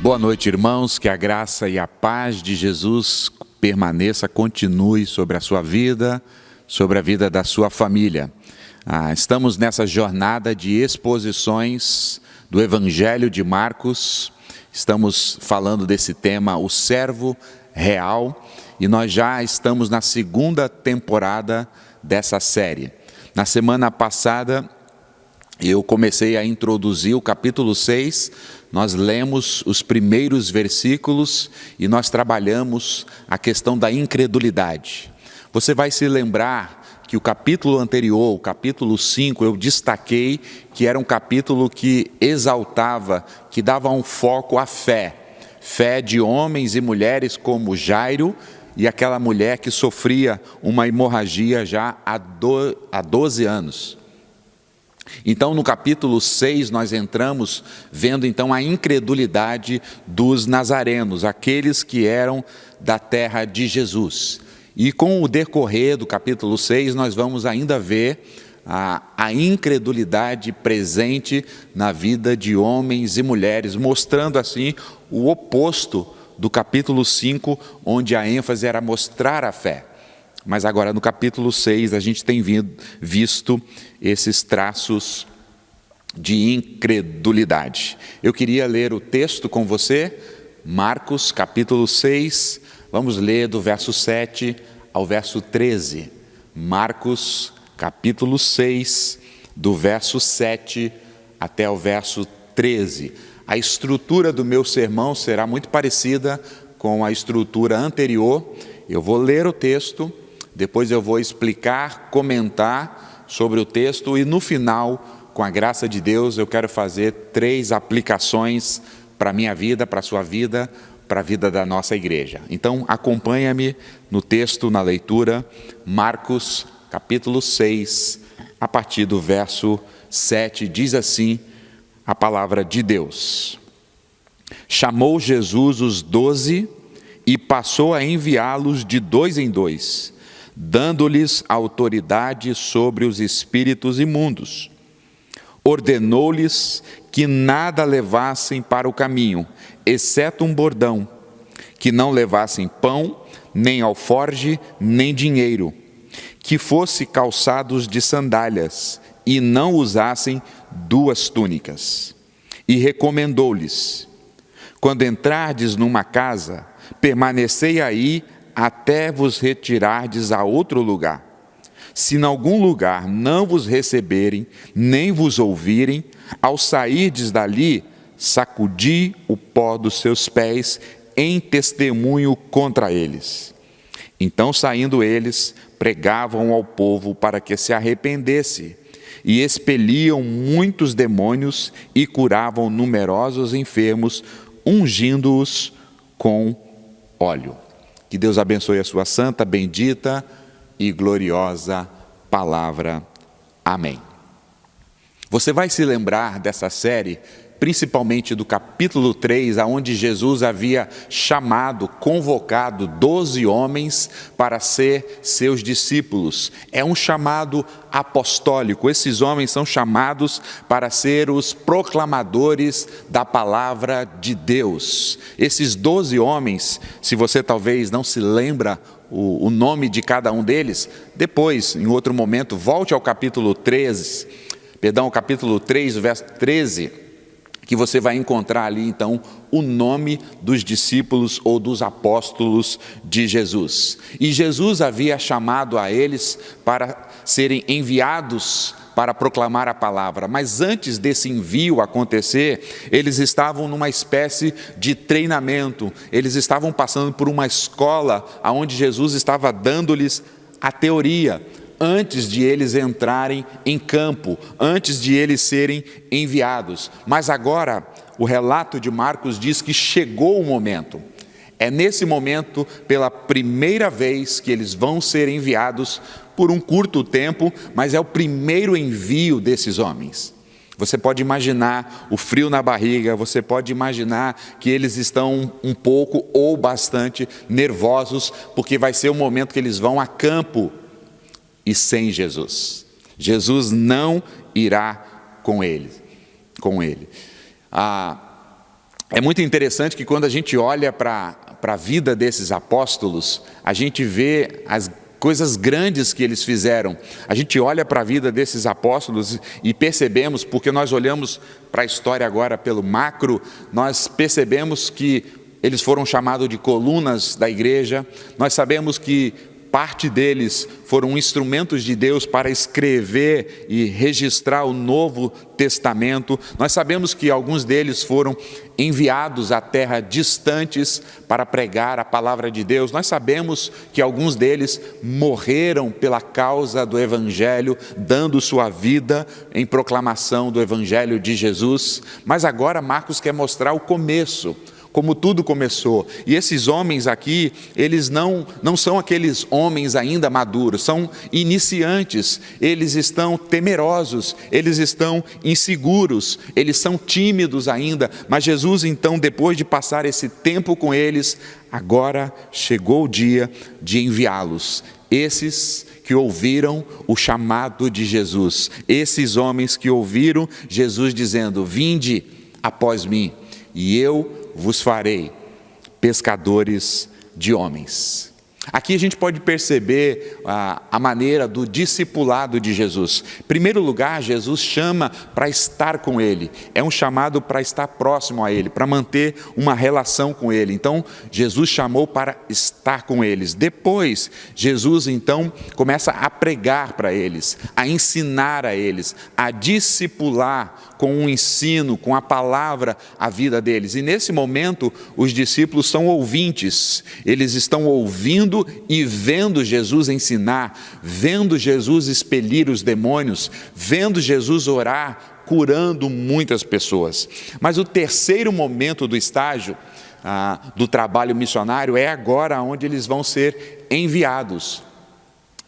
Boa noite, irmãos, que a graça e a paz de Jesus continue sobre a sua vida, sobre a vida da sua família. Estamos nessa jornada de exposições do Evangelho de Marcos, estamos falando desse tema, o servo real, e nós já estamos na segunda temporada dessa série. Na semana passada, eu comecei a introduzir o capítulo 6, nós lemos os primeiros versículos e nós trabalhamos a questão da incredulidade. Você vai se lembrar que o capítulo anterior, o capítulo 5, eu destaquei que era um capítulo que exaltava, que dava um foco à fé. Fé de homens e mulheres como Jairo e aquela mulher que sofria uma hemorragia já há 12 anos. Então, no capítulo 6, nós entramos vendo então a incredulidade dos nazarenos, aqueles que eram da terra de Jesus. E com o decorrer do capítulo 6, nós vamos ainda ver a incredulidade presente na vida de homens e mulheres, mostrando assim o oposto do capítulo 5, onde a ênfase era mostrar a fé. Mas agora no capítulo 6 a gente tem visto esses traços de incredulidade. Eu queria ler o texto com você, Marcos capítulo 6, vamos ler do verso 7 ao verso 13. Marcos capítulo 6, do verso 7 até o verso 13. A estrutura do meu sermão será muito parecida com a estrutura anterior. Eu vou ler o texto, depois eu vou explicar, comentar sobre o texto e no final, com a graça de Deus, eu quero fazer 3 aplicações para a minha vida, para a sua vida, para a vida da nossa igreja. Então, acompanha-me no texto, na leitura, Marcos capítulo 6, a partir do verso 7, diz assim a palavra de Deus. Chamou Jesus os 12 e passou a enviá-los de 2 em 2, dando-lhes autoridade sobre os espíritos imundos. Ordenou-lhes que nada levassem para o caminho, exceto um bordão, que não levassem pão, nem alforge, nem dinheiro, que fossem calçados de sandálias e não usassem 2 túnicas. E recomendou-lhes: quando entrardes numa casa, permanecei aí até vos retirardes a outro lugar. Se em algum lugar não vos receberem, nem vos ouvirem, ao sairdes dali, sacudi o pó dos seus pés em testemunho contra eles. Então, saindo eles, pregavam ao povo para que se arrependesse, e expeliam muitos demônios e curavam numerosos enfermos, ungindo-os com óleo. Que Deus abençoe a sua santa, bendita e gloriosa palavra. Amém. Você vai se lembrar dessa série, principalmente do capítulo 3, onde Jesus havia convocado 12 homens para ser seus discípulos. É um chamado apostólico. Esses homens são chamados para ser os proclamadores da palavra de Deus. Esses 12 homens, se você talvez não se lembra o nome de cada um deles, depois, em outro momento, volte ao capítulo 3, o verso 13, que você vai encontrar ali, então, o nome dos discípulos ou dos apóstolos de Jesus. E Jesus havia chamado a eles para serem enviados para proclamar a palavra. Mas antes desse envio acontecer, eles estavam numa espécie de treinamento. Eles estavam passando por uma escola onde Jesus estava dando-lhes a teoria, antes de eles entrarem em campo, antes de eles serem enviados. Mas agora, o relato de Marcos diz que chegou o momento. É nesse momento, pela primeira vez, que eles vão ser enviados por um curto tempo, mas é o primeiro envio desses homens. Você pode imaginar o frio na barriga, você pode imaginar que eles estão um pouco ou bastante nervosos, porque vai ser o momento que eles vão a campo e sem Jesus. Jesus não irá com ele. É muito interessante que quando a gente olha para a vida desses apóstolos, a gente vê as coisas grandes que eles fizeram. A gente olha para a vida desses apóstolos e percebemos, porque nós olhamos para a história agora pelo macro, nós percebemos que eles foram chamados de colunas da igreja. Nós sabemos que parte deles foram instrumentos de Deus para escrever e registrar o Novo Testamento. Nós sabemos que alguns deles foram enviados a terras distantes para pregar a palavra de Deus. Nós sabemos que alguns deles morreram pela causa do Evangelho, dando sua vida em proclamação do Evangelho de Jesus. Mas agora Marcos quer mostrar o começo, como tudo começou. E esses homens aqui, eles não são aqueles homens ainda maduros, são iniciantes. Eles estão temerosos, eles estão inseguros, eles são tímidos ainda. Mas Jesus, então, depois de passar esse tempo com eles, agora chegou o dia de enviá-los. Esses que ouviram o chamado de Jesus, esses homens que ouviram Jesus dizendo: vinde após mim, e eu vos farei pescadores de homens. Aqui a gente pode perceber a maneira do discipulado de Jesus. Em primeiro lugar, Jesus chama para estar com Ele. É um chamado para estar próximo a Ele, para manter uma relação com Ele. Então, Jesus chamou para estar com eles. Depois, Jesus então começa a pregar para eles, a ensinar a eles, a discipular com o ensino, com a palavra, a vida deles. E nesse momento, os discípulos são ouvintes. Eles estão ouvindo e vendo Jesus ensinar, vendo Jesus expelir os demônios, vendo Jesus orar, curando muitas pessoas. Mas o terceiro momento do estágio do trabalho missionário é agora onde eles vão ser enviados.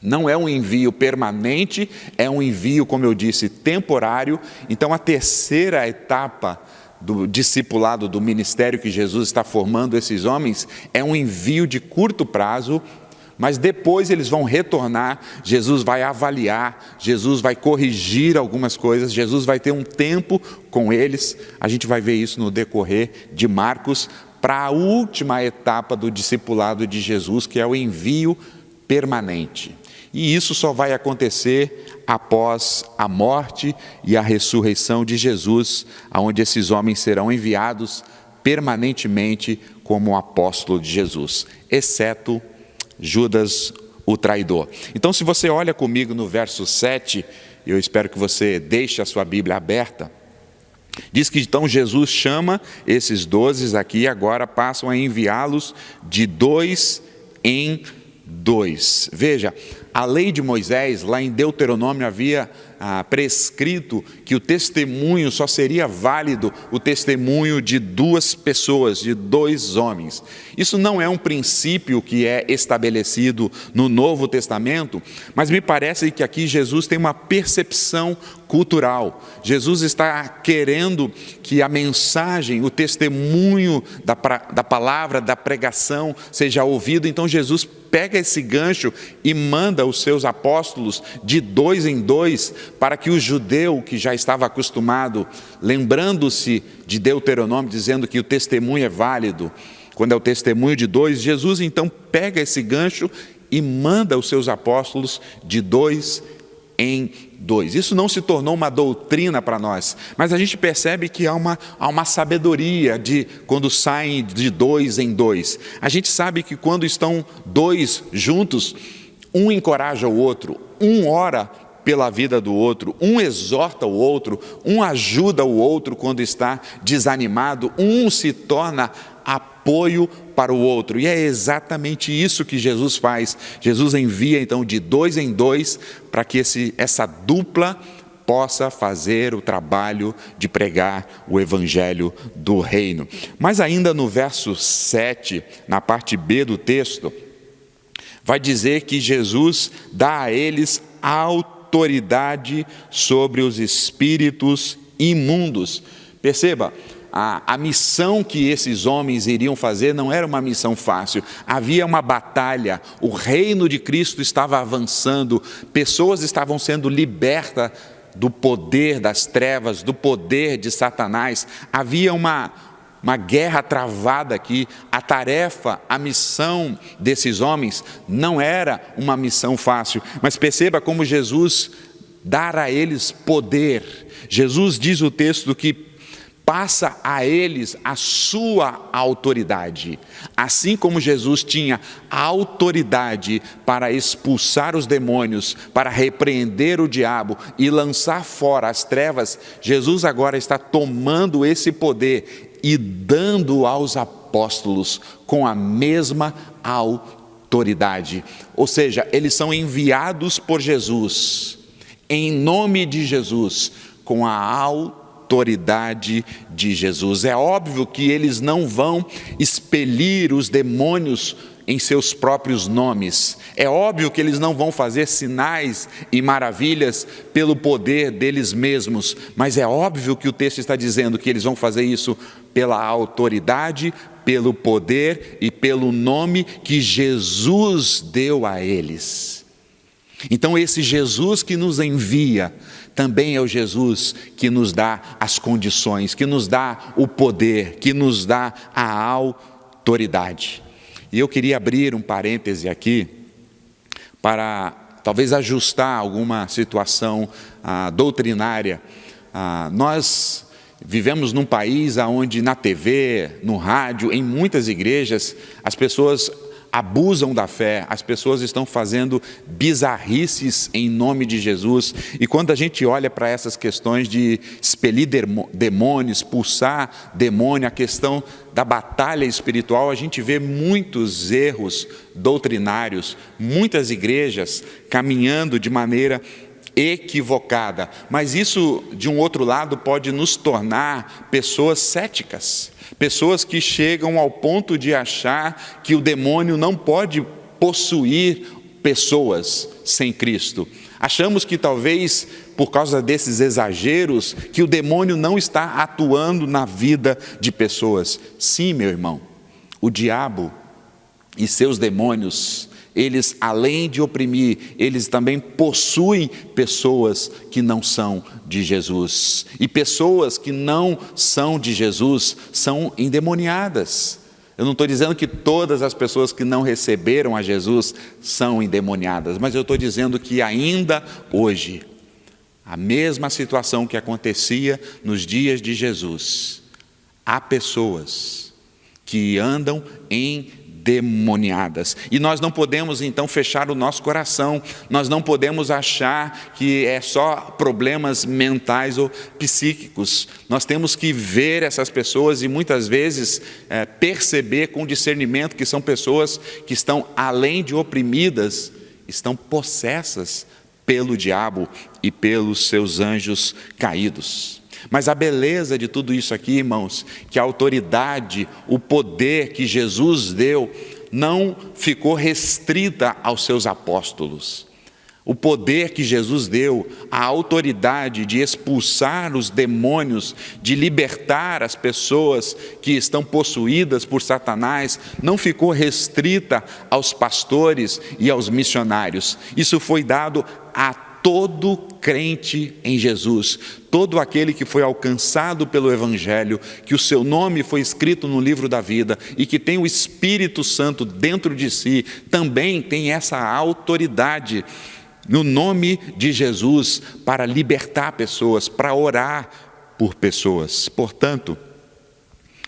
Não é um envio permanente, é um envio, como eu disse, temporário. Então a terceira etapa do discipulado, do ministério que Jesus está formando esses homens, é um envio de curto prazo, mas depois eles vão retornar. Jesus vai avaliar, Jesus vai corrigir algumas coisas, Jesus vai ter um tempo com eles. A gente vai ver isso no decorrer de Marcos, para a última etapa do discipulado de Jesus, que é o envio permanente. E isso só vai acontecer após a morte e a ressurreição de Jesus, onde esses homens serão enviados permanentemente como apóstolo de Jesus, exceto Judas, o traidor. Então, se você olha comigo no verso 7, eu espero que você deixe a sua Bíblia aberta, diz que então Jesus chama esses 12 aqui e agora passam a enviá-los de 2 em 2. Veja, a lei de Moisés, lá em Deuteronômio, havia prescrito que o testemunho só seria válido, o testemunho de 2 pessoas, de 2 homens. Isso não é um princípio que é estabelecido no Novo Testamento, mas me parece que aqui Jesus tem uma percepção cultural. Jesus está querendo que a mensagem, o testemunho da palavra, da pregação seja ouvido. Então Jesus pega esse gancho e manda os seus apóstolos de 2 em 2, para que o judeu que já estava acostumado, lembrando-se de Deuteronômio, dizendo que o testemunho é válido, quando é o testemunho de 2, Jesus então pega esse gancho e manda os seus apóstolos de 2 em 2. Isso não se tornou uma doutrina para nós, mas a gente percebe que há uma sabedoria de quando saem de 2 em 2. A gente sabe que quando estão 2 juntos, um encoraja o outro, um ora pela vida do outro, um exorta o outro, um ajuda o outro quando está desanimado, um se torna apoio para o outro. E é exatamente isso que Jesus faz. Jesus envia então de 2 em 2 para que essa dupla possa fazer o trabalho de pregar o evangelho do reino. Mas ainda no verso 7, na parte B do texto, vai dizer que Jesus dá a eles autoridade sobre os espíritos imundos. Perceba, a missão que esses homens iriam fazer não era uma missão fácil. Havia uma batalha, o reino de Cristo estava avançando, pessoas estavam sendo libertas do poder das trevas, do poder de Satanás. Havia uma guerra travada aqui. A tarefa, a missão desses homens não era uma missão fácil, mas perceba como Jesus dá a eles poder. Jesus diz o texto que passa a eles a sua autoridade. Assim como Jesus tinha a autoridade para expulsar os demônios, para repreender o diabo e lançar fora as trevas, Jesus agora está tomando esse poder e dando aos apóstolos com a mesma autoridade. Ou seja, eles são enviados por Jesus, em nome de Jesus, com a autoridade de Jesus. É óbvio que eles não vão expelir os demônios em seus próprios nomes. É óbvio que eles não vão fazer sinais e maravilhas pelo poder deles mesmos, mas é óbvio que o texto está dizendo que eles vão fazer isso pela autoridade, pelo poder e pelo nome que Jesus deu a eles. Então esse Jesus que nos envia também é o Jesus que nos dá as condições, que nos dá o poder, que nos dá a autoridade. E eu queria abrir um parêntese aqui para talvez ajustar alguma situação doutrinária. Nós vivemos num país onde na TV, no rádio, em muitas igrejas, as pessoas abusam da fé, as pessoas estão fazendo bizarrices em nome de Jesus. E quando a gente olha para essas questões de expelir demônios, expulsar demônio, a questão da batalha espiritual, a gente vê muitos erros doutrinários, muitas igrejas caminhando de maneira equivocada. Mas isso, de um outro lado, pode nos tornar pessoas céticas, pessoas que chegam ao ponto de achar que o demônio não pode possuir pessoas sem Cristo. Achamos que talvez, por causa desses exageros, que o demônio não está atuando na vida de pessoas. Sim, meu irmão, o diabo e seus demônios, eles, além de oprimir, eles também possuem pessoas que não são de Jesus. E pessoas que não são de Jesus são endemoniadas. Eu não estou dizendo que todas as pessoas que não receberam a Jesus são endemoniadas, mas eu estou dizendo que ainda hoje, a mesma situação que acontecia nos dias de Jesus, há pessoas que andam endemoniadas. E nós não podemos então fechar o nosso coração, nós não podemos achar que é só problemas mentais ou psíquicos. Nós temos que ver essas pessoas e muitas vezes perceber com discernimento que são pessoas que estão, além de oprimidas, estão possessas pelo diabo e pelos seus anjos caídos. Mas a beleza de tudo isso aqui, irmãos, que a autoridade, o poder que Jesus deu, não ficou restrita aos seus apóstolos. O poder que Jesus deu, a autoridade de expulsar os demônios, de libertar as pessoas que estão possuídas por Satanás, não ficou restrita aos pastores e aos missionários. Isso foi dado a todo crente em Jesus, todo aquele que foi alcançado pelo Evangelho, que o seu nome foi escrito no livro da vida e que tem o Espírito Santo dentro de si, também tem essa autoridade no nome de Jesus para libertar pessoas, para orar por pessoas. Portanto,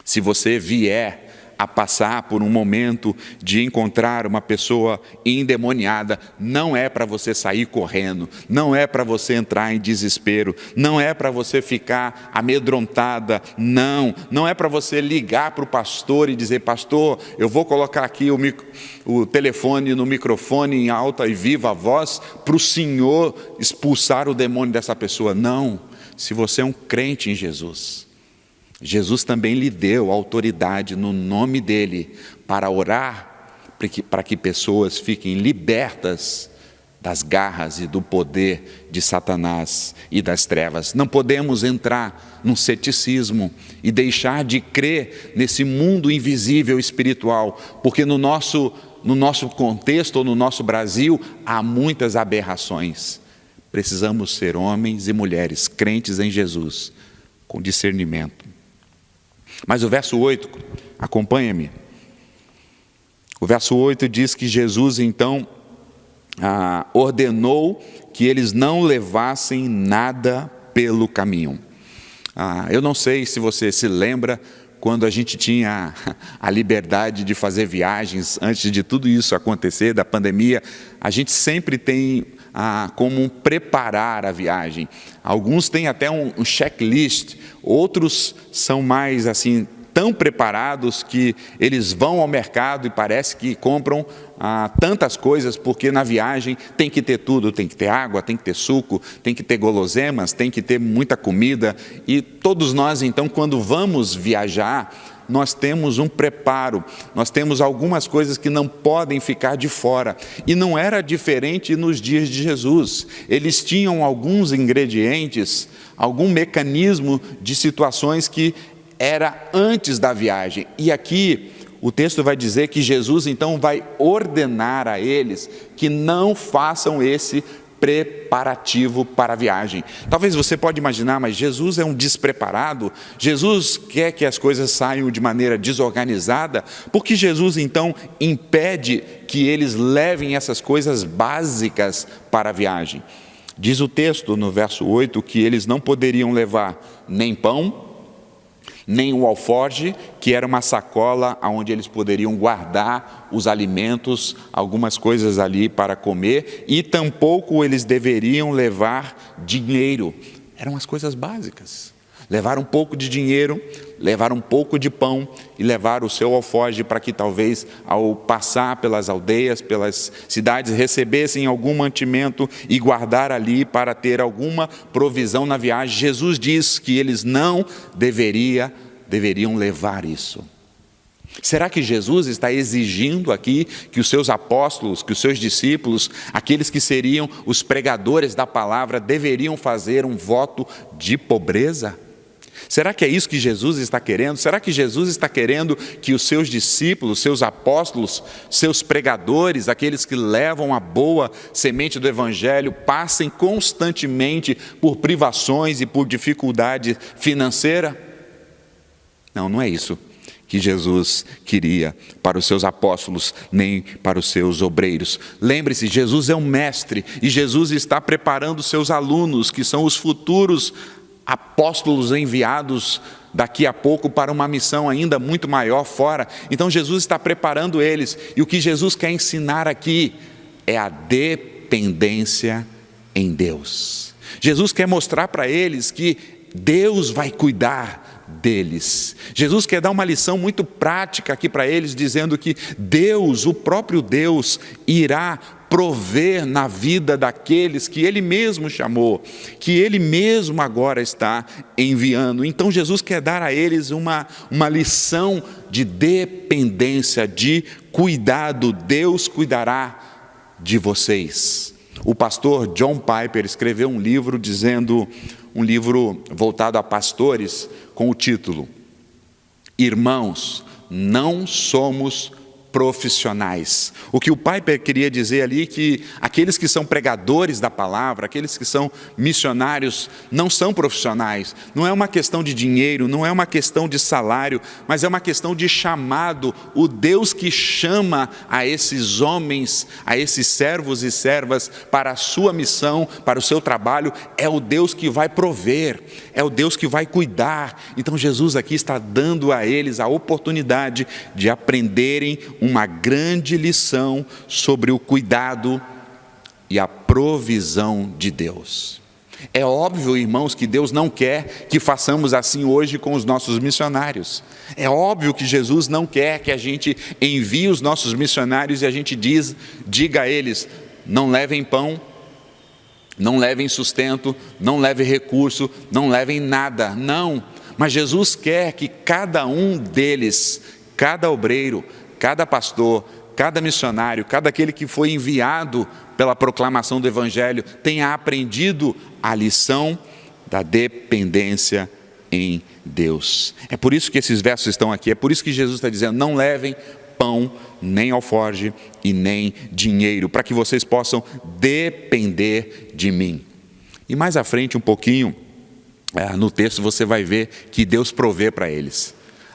se você vier a passar por um momento de encontrar uma pessoa endemoniada, não é para você sair correndo, não é para você entrar em desespero, não é para você ficar amedrontada, não é para você ligar para o pastor e dizer: pastor, eu vou colocar aqui o telefone no microfone em alta e viva voz para o senhor expulsar o demônio dessa pessoa. Não, se você é um crente em Jesus, Jesus também lhe deu autoridade no nome dele para orar para que pessoas fiquem libertas das garras e do poder de Satanás e das trevas. Não podemos entrar num ceticismo e deixar de crer nesse mundo invisível espiritual, porque no nosso contexto ou no nosso Brasil há muitas aberrações. Precisamos ser homens e mulheres crentes em Jesus, com discernimento. Mas o verso 8, acompanha-me. O verso 8 diz que Jesus então ordenou que eles não levassem nada pelo caminho. Eu não sei se você se lembra quando a gente tinha a liberdade de fazer viagens, antes de tudo isso acontecer, da pandemia, a gente sempre tem como preparar a viagem. Alguns têm até um checklist, outros são mais assim, tão preparados que eles vão ao mercado e parece que compram tantas coisas, porque na viagem tem que ter tudo, tem que ter água, tem que ter suco, tem que ter guloseimas, tem que ter muita comida. E todos nós, então, quando vamos viajar, nós temos um preparo, nós temos algumas coisas que não podem ficar de fora. E não era diferente nos dias de Jesus. Eles tinham alguns ingredientes, algum mecanismo de situações que era antes da viagem. E aqui o texto vai dizer que Jesus então vai ordenar a eles que não façam esse preparativo para a viagem. Talvez você pode imaginar, mas Jesus é um despreparado? Jesus quer que as coisas saiam de maneira desorganizada? Por que Jesus então impede que eles levem essas coisas básicas para a viagem? Diz o texto no verso 8 que eles não poderiam levar nem pão, nem o alforje, que era uma sacola onde eles poderiam guardar os alimentos, algumas coisas ali para comer, e tampouco eles deveriam levar dinheiro. Eram as coisas básicas. Levar um pouco de dinheiro, levar um pouco de pão e levar o seu alforje para que talvez ao passar pelas aldeias, pelas cidades, recebessem algum mantimento e guardar ali para ter alguma provisão na viagem. Jesus diz que eles não deveriam levar isso. Será que Jesus está exigindo aqui que os seus apóstolos, que os seus discípulos, aqueles que seriam os pregadores da palavra, deveriam fazer um voto de pobreza? Será que é isso que Jesus está querendo? Será que Jesus está querendo que os seus discípulos, seus apóstolos, seus pregadores, aqueles que levam a boa semente do Evangelho, passem constantemente por privações e por dificuldade financeira? Não, não é isso que Jesus queria para os seus apóstolos, nem para os seus obreiros. Lembre-se, Jesus é um mestre e Jesus está preparando os seus alunos, que são os futuros apóstolos enviados daqui a pouco para uma missão ainda muito maior fora. Então Jesus está preparando eles, e o que Jesus quer ensinar aqui é a dependência em Deus. Jesus quer mostrar para eles que Deus vai cuidar deles. Jesus quer dar uma lição muito prática aqui para eles, dizendo que Deus, o próprio Deus, irá prover na vida daqueles que Ele mesmo chamou, que Ele mesmo agora está enviando. Então Jesus quer dar a eles uma lição de dependência, de cuidado. Deus cuidará de vocês. O pastor John Piper escreveu um livro um livro voltado a pastores, com o título Irmãos, não somos profissionais. O que o Piper queria dizer ali é que aqueles que são pregadores da palavra, aqueles que são missionários, não são profissionais. Não é uma questão de dinheiro, não é uma questão de salário, mas é uma questão de chamado. O Deus que chama a esses homens, a esses servos e servas para a sua missão, para o seu trabalho, é o Deus que vai prover, é o Deus que vai cuidar. Então Jesus aqui está dando a eles a oportunidade de aprenderem uma grande lição sobre o cuidado e a provisão de Deus. É óbvio, irmãos, que Deus não quer que façamos assim hoje com os nossos missionários. É óbvio que Jesus não quer que a gente envie os nossos missionários e a gente diga a eles: não levem pão, não levem sustento, não levem recurso, não levem nada. Não, mas Jesus quer que cada um deles, cada obreiro, cada pastor, cada missionário, cada aquele que foi enviado pela proclamação do Evangelho, tenha aprendido a lição da dependência em Deus. É por isso que esses versos estão aqui, é por isso que Jesus está dizendo: não levem pão, nem alforje e nem dinheiro, para que vocês possam depender de mim. E mais à frente um pouquinho, no texto você vai ver que Deus provê para eles.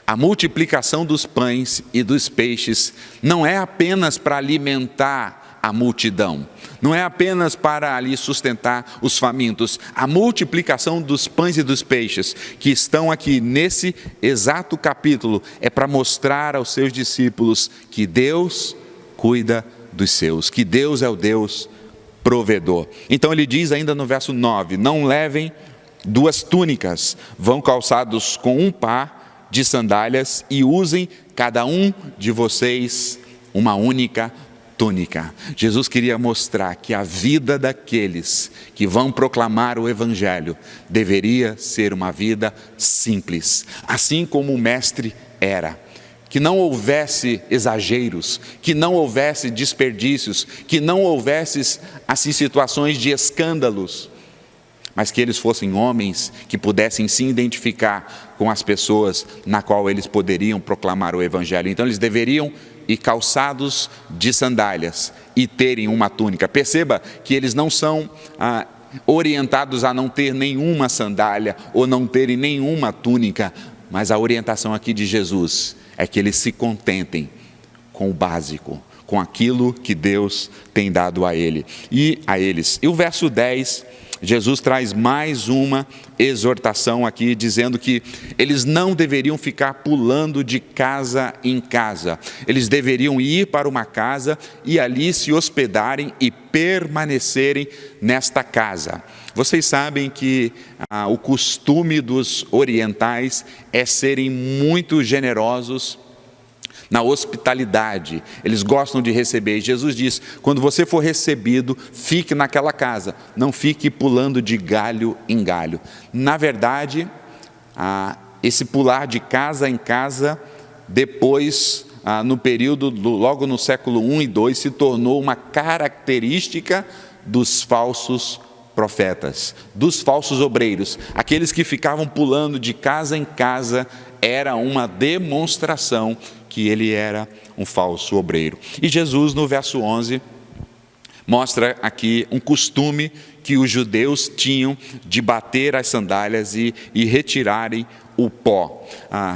a multiplicação dos pães e dos peixes não é apenas para alimentar a multidão, não é apenas para ali sustentar os famintos. A multiplicação dos pães e dos peixes que estão aqui nesse exato capítulo é para mostrar aos seus discípulos que Deus cuida dos seus, que Deus é o Deus provedor. Então ele diz ainda no verso 9, não levem 2 túnicas, vão calçados com um par de sandálias e usem cada um de vocês uma única túnica. Jesus queria mostrar que a vida daqueles que vão proclamar o Evangelho deveria ser uma vida simples, assim como o Mestre era. Que não houvesse exageros, que não houvesse desperdícios, que não houvesse assim situações de escândalos, mas que eles fossem homens que pudessem se identificar com as pessoas na qual eles poderiam proclamar o Evangelho. Então eles deveriam ir calçados de sandálias e terem uma túnica. Perceba que eles não são orientados a não ter nenhuma sandália ou não terem nenhuma túnica, mas a orientação aqui de Jesus é que eles se contentem com o básico, com aquilo que Deus tem dado a ele e a eles. E o verso 10, Jesus traz mais uma exortação aqui, dizendo que eles não deveriam ficar pulando de casa em casa. Eles deveriam ir para uma casa e ali se hospedarem e permanecerem nesta casa. Vocês sabem que o costume dos orientais é serem muito generosos na hospitalidade. Eles gostam de receber. E Jesus diz, quando você for recebido, fique naquela casa, não fique pulando de galho em galho. Na verdade, esse pular de casa em casa, depois, no período, logo no século I e II, se tornou uma característica dos falsos profetas, dos falsos obreiros. Aqueles que ficavam pulando de casa em casa, era uma demonstração que ele era um falso obreiro. E Jesus, no verso 11, mostra aqui um costume que os judeus tinham de bater as sandálias e retirarem o pó.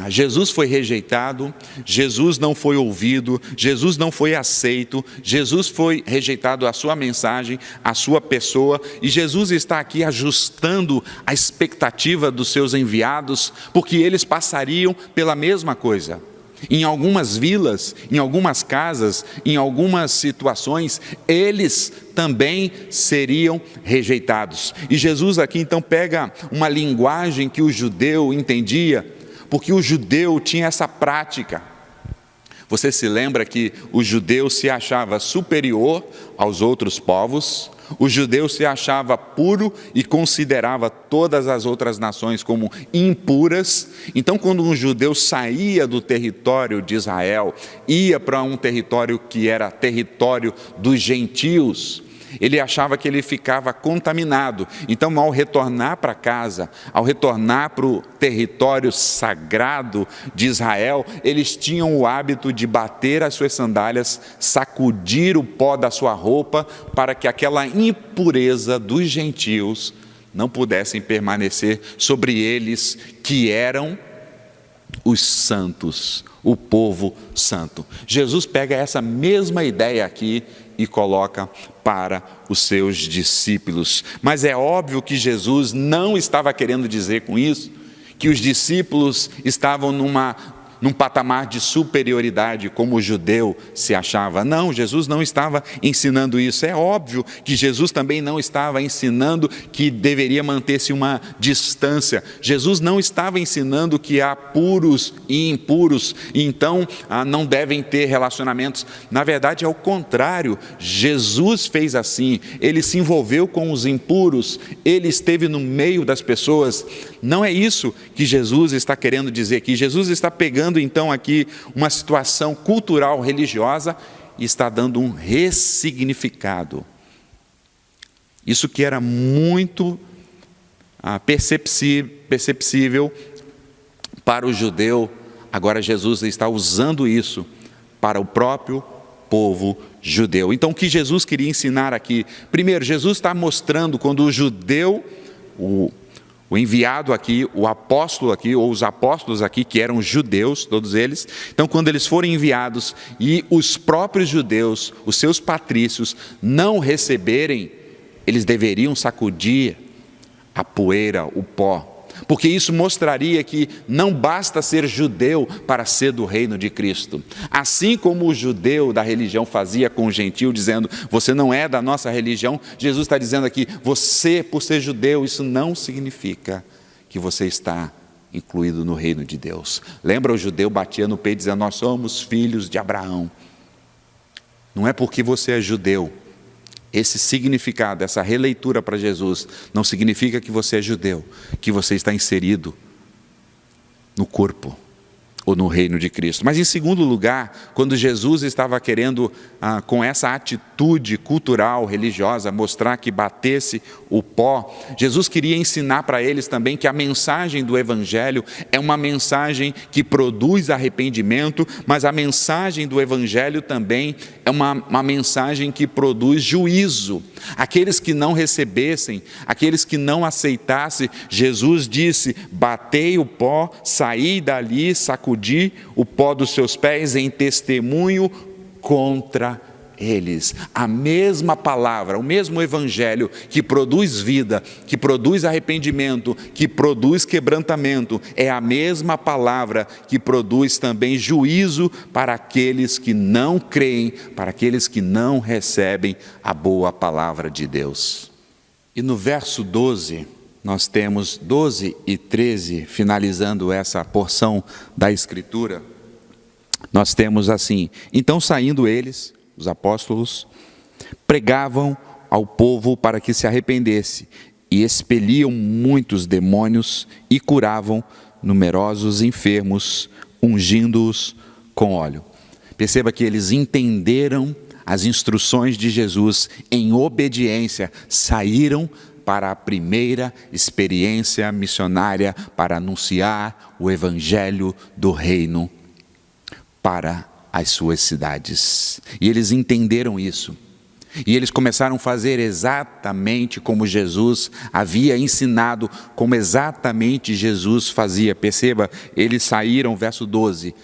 Jesus foi rejeitado, Jesus não foi ouvido, Jesus não foi aceito, Jesus foi rejeitado a sua mensagem, a sua pessoa, e Jesus está aqui ajustando a expectativa dos seus enviados, porque eles passariam pela mesma coisa. Em algumas vilas, em algumas casas, em algumas situações, eles também seriam rejeitados. E Jesus aqui então pega uma linguagem que o judeu entendia, porque o judeu tinha essa prática. Você se lembra que o judeu se achava superior aos outros povos? O judeu se achava puro e considerava todas as outras nações como impuras. Então, quando um judeu saía do território de Israel, ia para um território que era território dos gentios, ele achava que ele ficava contaminado. Então, ao retornar para casa, ao retornar para o território sagrado de Israel, eles tinham o hábito de bater as suas sandálias, sacudir o pó da sua roupa, para que aquela impureza dos gentios não pudessem permanecer sobre eles, que eram os santos, o povo santo. Jesus pega essa mesma ideia aqui e coloca para os seus discípulos. Mas é óbvio que Jesus não estava querendo dizer com isso que os discípulos estavam num patamar de superioridade, como o judeu se achava. Não, Jesus não estava ensinando isso. É óbvio que Jesus também não estava ensinando que deveria manter-se uma distância. Jesus não estava ensinando que há puros e impuros, e então não devem ter relacionamentos. Na verdade, é o contrário. Jesus fez assim. Ele se envolveu com os impuros, ele esteve no meio das pessoas. Não é isso que Jesus está querendo dizer aqui. Jesus está pegando então aqui uma situação cultural religiosa e está dando um ressignificado. Isso que era muito perceptível para o judeu, agora Jesus está usando isso para o próprio povo judeu. Então o que Jesus queria ensinar aqui? Primeiro, Jesus está mostrando quando o judeu, o O enviado aqui, o apóstolo aqui, ou os apóstolos aqui, que eram judeus, todos eles. Então, quando eles forem enviados e os próprios judeus, os seus patrícios, não receberem, eles deveriam sacudir a poeira, o pó. Porque isso mostraria que não basta ser judeu para ser do reino de Cristo. Assim como o judeu da religião fazia com o gentil, dizendo, você não é da nossa religião, Jesus está dizendo aqui, você, por ser judeu, isso não significa que você está incluído no reino de Deus. Lembra, o judeu batia no peito dizendo, nós somos filhos de Abraão. Não é porque você é judeu. Esse significado, essa releitura para Jesus, não significa que você é judeu, que você está inserido no corpo ou no reino de Cristo. Mas em segundo lugar, quando Jesus estava querendo, com essa atitude cultural, religiosa, mostrar que batesse o pó, Jesus queria ensinar para eles também que a mensagem do Evangelho é uma mensagem que produz arrependimento, mas a mensagem do Evangelho também é uma mensagem que produz juízo. Aqueles que não recebessem, aqueles que não aceitassem, Jesus disse, batei o pó, saí dali, sacudi o pó dos seus pés em testemunho contra eles. A mesma palavra, o mesmo evangelho que produz vida, que produz arrependimento, que produz quebrantamento, é a mesma palavra que produz também juízo para aqueles que não creem, para aqueles que não recebem a boa palavra de Deus. E no verso 12, nós temos 12 e 13, finalizando essa porção da Escritura, nós temos assim, então saindo eles, os apóstolos, pregavam ao povo para que se arrependesse, e expeliam muitos demônios e curavam numerosos enfermos, ungindo-os com óleo. Perceba que eles entenderam as instruções de Jesus, em obediência, saíram para a primeira experiência missionária para anunciar o evangelho do reino para as suas cidades. E eles entenderam isso. E eles começaram a fazer exatamente como Jesus havia ensinado, como exatamente Jesus fazia. Perceba, eles saíram, verso 12,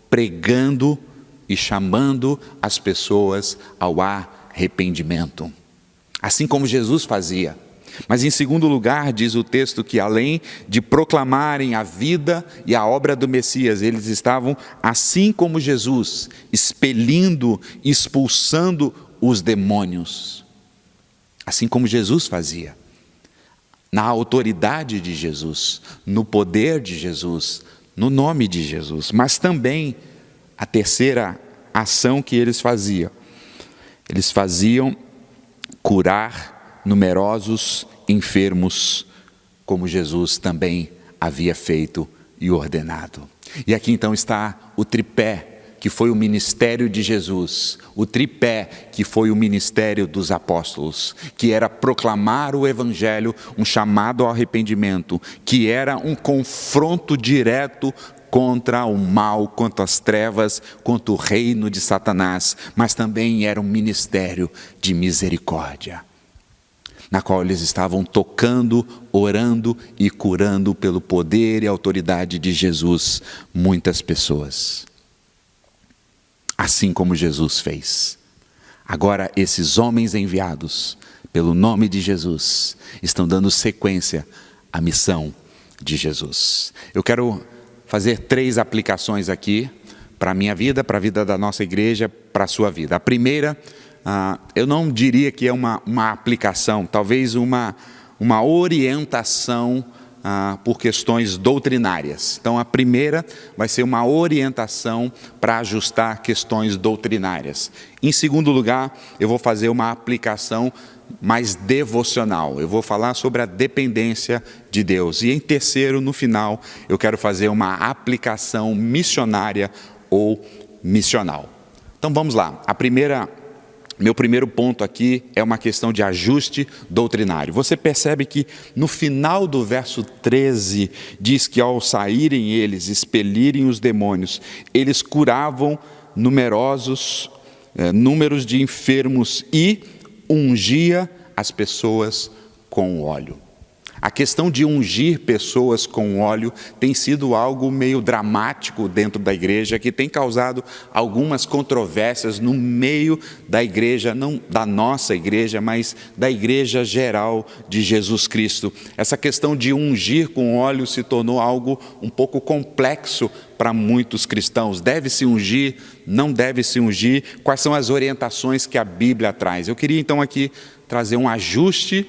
pregando e chamando as pessoas ao arrependimento. Assim como Jesus fazia. Mas em segundo lugar, diz o texto que além de proclamarem a vida e a obra do Messias, eles estavam, assim como Jesus, expelindo, expulsando os demônios. Assim como Jesus fazia. Na autoridade de Jesus, no poder de Jesus, no nome de Jesus. Mas também a terceira ação que eles faziam curar numerosos enfermos, como Jesus também havia feito e ordenado. E aqui então está o tripé, que foi o ministério de Jesus, o tripé que foi o ministério dos apóstolos, que era proclamar o evangelho, um chamado ao arrependimento, que era um confronto direto contra o mal, contra as trevas, contra o reino de Satanás, mas também era um ministério de misericórdia, na qual eles estavam tocando, orando e curando pelo poder e autoridade de Jesus muitas pessoas. Assim como Jesus fez. Agora esses homens enviados pelo nome de Jesus estão dando sequência à missão de Jesus. Eu quero fazer 3 aplicações aqui para a minha vida, para a vida da nossa igreja, para a sua vida. A primeira, eu não diria que é uma aplicação, talvez uma orientação por questões doutrinárias. Então a primeira vai ser uma orientação para ajustar questões doutrinárias. Em segundo lugar, eu vou fazer uma aplicação mais devocional. Eu vou falar sobre a dependência de Deus. E em terceiro, no final, eu quero fazer uma aplicação missionária ou missional. Então vamos lá. Meu primeiro ponto aqui é uma questão de ajuste doutrinário. Você percebe que no final do verso 13, diz que ao saírem eles, expelirem os demônios, eles curavam números de enfermos e ungia as pessoas com óleo. A questão de ungir pessoas com óleo tem sido algo meio dramático dentro da igreja, que tem causado algumas controvérsias no meio da igreja, não da nossa igreja, mas da igreja geral de Jesus Cristo. Essa questão de ungir com óleo se tornou algo um pouco complexo para muitos cristãos. Deve-se ungir? Não deve-se ungir? Quais são as orientações que a Bíblia traz? Eu queria então aqui trazer um ajuste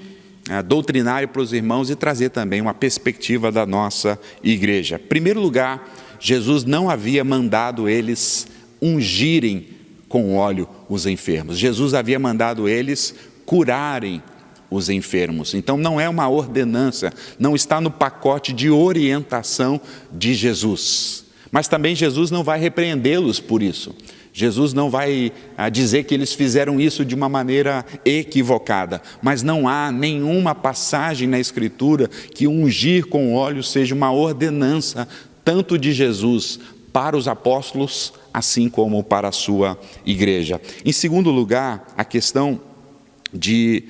doutrinário para os irmãos e trazer também uma perspectiva da nossa igreja. Em primeiro lugar, Jesus não havia mandado eles ungirem com óleo os enfermos. Jesus havia mandado eles curarem os enfermos. Então não é uma ordenança, não está no pacote de orientação de Jesus. Mas também Jesus não vai repreendê-los por isso. Jesus não vai dizer que eles fizeram isso de uma maneira equivocada, mas não há nenhuma passagem na Escritura que ungir com óleo seja uma ordenança, tanto de Jesus para os apóstolos, assim como para a sua igreja. Em segundo lugar, a questão de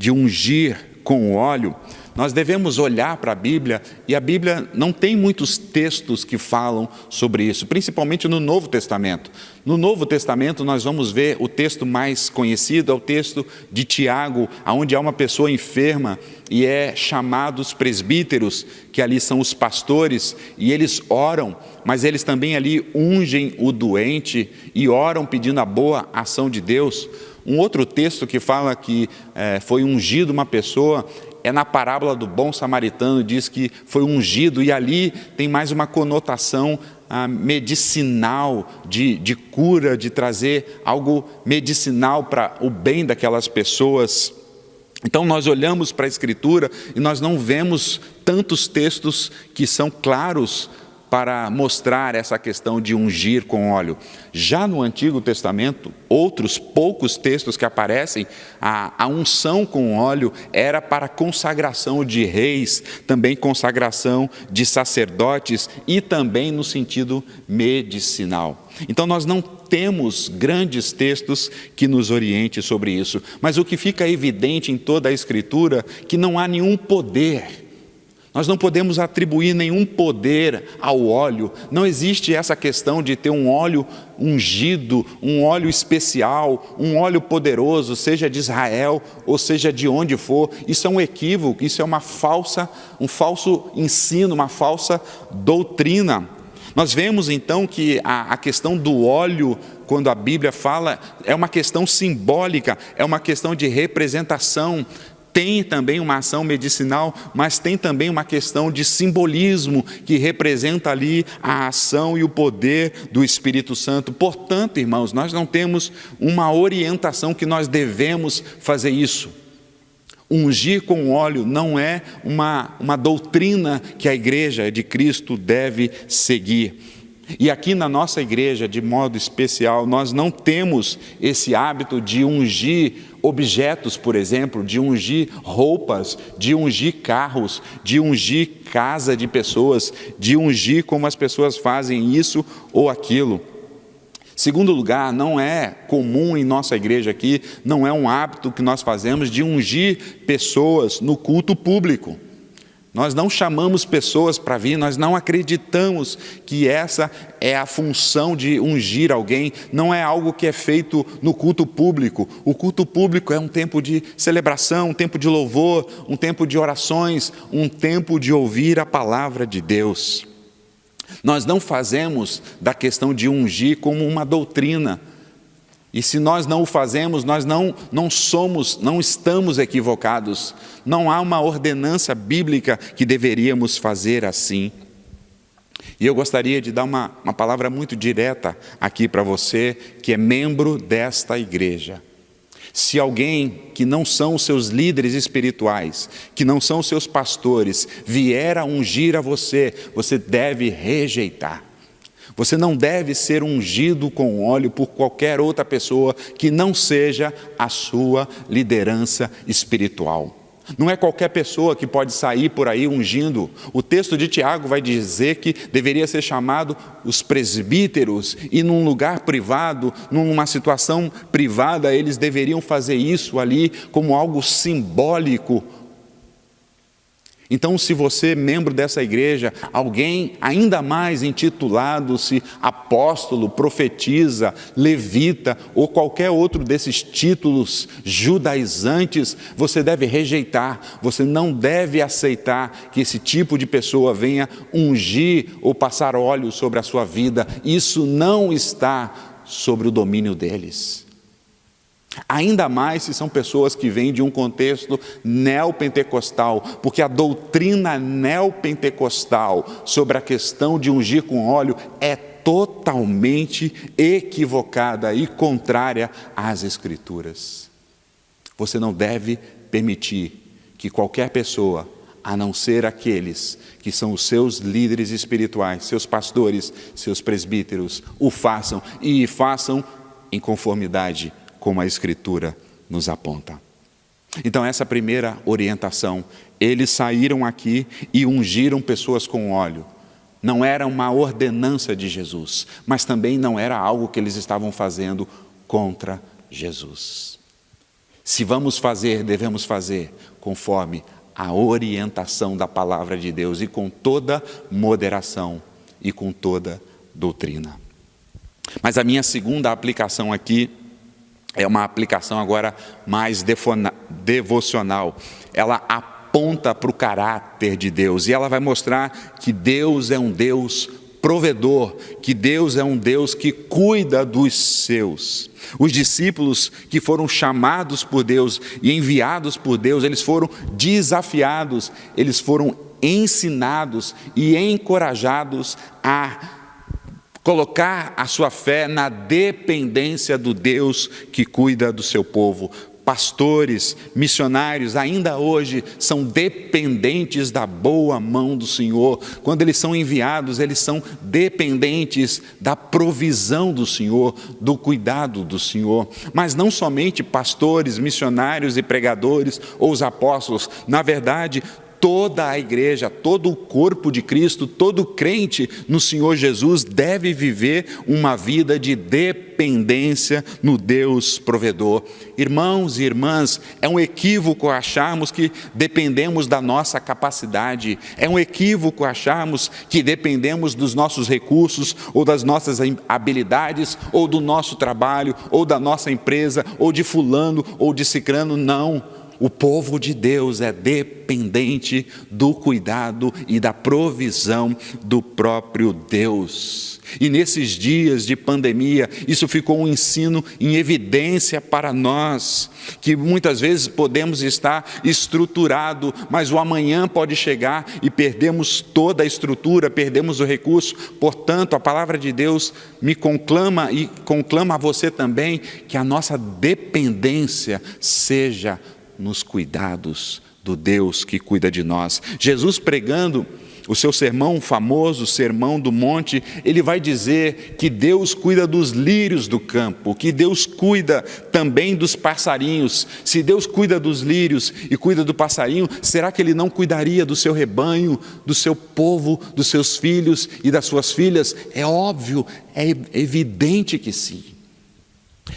ungir com óleo, nós devemos olhar para a Bíblia, e a Bíblia não tem muitos textos que falam sobre isso, principalmente no Novo Testamento. No Novo Testamento nós vamos ver o texto mais conhecido, é o texto de Tiago, onde há uma pessoa enferma e é chamado os presbíteros, que ali são os pastores, e eles oram, mas eles também ali ungem o doente e oram pedindo a boa ação de Deus. Um outro texto que fala que foi ungido uma pessoa é na parábola do bom samaritano, diz que foi ungido, e ali tem mais uma conotação medicinal, de cura, de trazer algo medicinal para o bem daquelas pessoas. Então nós olhamos para a Escritura e nós não vemos tantos textos que são claros para mostrar essa questão de ungir com óleo. Já no Antigo Testamento, outros poucos textos que aparecem, a unção com óleo era para consagração de reis, também consagração de sacerdotes e também no sentido medicinal. Então nós não temos grandes textos que nos orientem sobre isso, mas o que fica evidente em toda a Escritura é que não há nenhum poder. Nós não podemos atribuir nenhum poder ao óleo. Não existe essa questão de ter um óleo ungido, um óleo especial, um óleo poderoso, seja de Israel ou seja de onde for. Isso é um equívoco, isso é um falso ensino, uma falsa doutrina. Nós vemos então que a questão do óleo, quando a Bíblia fala, é uma questão simbólica, é uma questão de representação. Tem também uma ação medicinal, mas tem também uma questão de simbolismo que representa ali a ação e o poder do Espírito Santo. Portanto, irmãos, nós não temos uma orientação que nós devemos fazer isso. Ungir com óleo não é uma doutrina que a igreja de Cristo deve seguir. E aqui na nossa igreja, de modo especial, nós não temos esse hábito de ungir objetos, por exemplo, de ungir roupas, de ungir carros, de ungir casa de pessoas, de ungir como as pessoas fazem isso ou aquilo. Segundo lugar, não é comum em nossa igreja aqui, não é um hábito que nós fazemos de ungir pessoas no culto público. Nós não chamamos pessoas para vir, nós não acreditamos que essa é a função de ungir alguém, não é algo que é feito no culto público. O culto público é um tempo de celebração, um tempo de louvor, um tempo de orações, um tempo de ouvir a palavra de Deus. Nós não fazemos da questão de ungir como uma doutrina. E se nós não o fazemos, nós não estamos equivocados. Não há uma ordenança bíblica que deveríamos fazer assim. E eu gostaria de dar uma palavra muito direta aqui para você, que é membro desta igreja. Se alguém que não são os seus líderes espirituais, que não são os seus pastores, vier a ungir a você, você deve rejeitar. Você não deve ser ungido com óleo por qualquer outra pessoa que não seja a sua liderança espiritual. Não é qualquer pessoa que pode sair por aí ungindo. O texto de Tiago vai dizer que deveria ser chamado os presbíteros, e num lugar privado, numa situação privada, eles deveriam fazer isso ali como algo simbólico. Então, se você, membro dessa igreja, alguém ainda mais intitulado-se apóstolo, profetiza, levita ou qualquer outro desses títulos judaizantes, você deve rejeitar, você não deve aceitar que esse tipo de pessoa venha ungir ou passar óleo sobre a sua vida. Isso não está sobre o domínio deles. Ainda mais se são pessoas que vêm de um contexto neopentecostal, porque a doutrina neopentecostal sobre a questão de ungir com óleo é totalmente equivocada e contrária às Escrituras. Você não deve permitir que qualquer pessoa, a não ser aqueles que são os seus líderes espirituais, seus pastores, seus presbíteros, o façam e façam em conformidade como a Escritura nos aponta. Então, essa primeira orientação, eles saíram aqui e ungiram pessoas com óleo. Não era uma ordenança de Jesus, mas também não era algo que eles estavam fazendo contra Jesus. Se vamos fazer, devemos fazer conforme a orientação da palavra de Deus e com toda moderação e com toda doutrina. Mas a minha segunda aplicação aqui é uma aplicação agora mais devocional. Ela aponta para o caráter de Deus e ela vai mostrar que Deus é um Deus provedor, que Deus é um Deus que cuida dos seus. Os discípulos que foram chamados por Deus e enviados por Deus, eles foram desafiados, eles foram ensinados e encorajados a colocar a sua fé na dependência do Deus que cuida do seu povo. Pastores, missionários, ainda hoje são dependentes da boa mão do Senhor. Quando eles são enviados, eles são dependentes da provisão do Senhor, do cuidado do Senhor. Mas não somente pastores, missionários e pregadores ou os apóstolos, na verdade, toda a igreja, todo o corpo de Cristo, todo crente no Senhor Jesus deve viver uma vida de dependência no Deus provedor. Irmãos e irmãs, é um equívoco acharmos que dependemos da nossa capacidade, é um equívoco acharmos que dependemos dos nossos recursos, ou das nossas habilidades, ou do nosso trabalho, ou da nossa empresa, ou de fulano, ou de cicrano. Não. O povo de Deus é dependente do cuidado e da provisão do próprio Deus. E nesses dias de pandemia, isso ficou um ensino em evidência para nós, que muitas vezes podemos estar estruturado, mas o amanhã pode chegar e perdemos toda a estrutura, perdemos o recurso. Portanto, a palavra de Deus me conclama e conclama a você também que a nossa dependência seja nos cuidados do Deus que cuida de nós. Jesus, pregando o seu sermão famoso, o Sermão do Monte, ele vai dizer que Deus cuida dos lírios do campo, que Deus cuida também dos passarinhos. Se Deus cuida dos lírios e cuida do passarinho, será que Ele não cuidaria do seu rebanho, do seu povo, dos seus filhos e das suas filhas? É óbvio, é evidente que sim.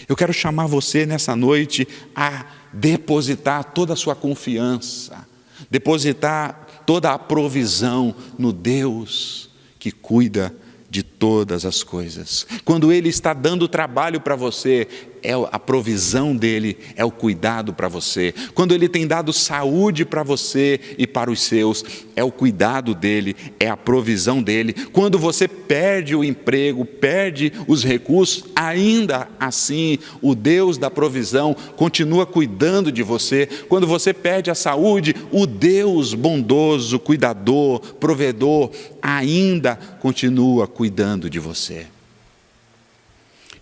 Eu quero chamar você nessa noite a depositar toda a sua confiança, depositar toda a provisão no Deus que cuida de todas as coisas. Quando Ele está dando trabalho para você, é a provisão dEle, é o cuidado para você. Quando Ele tem dado saúde para você e para os seus, é o cuidado dEle, é a provisão dEle. Quando você perde o emprego, perde os recursos, ainda assim o Deus da provisão continua cuidando de você. Quando você perde a saúde, o Deus bondoso, cuidador, provedor, ainda continua cuidando de você.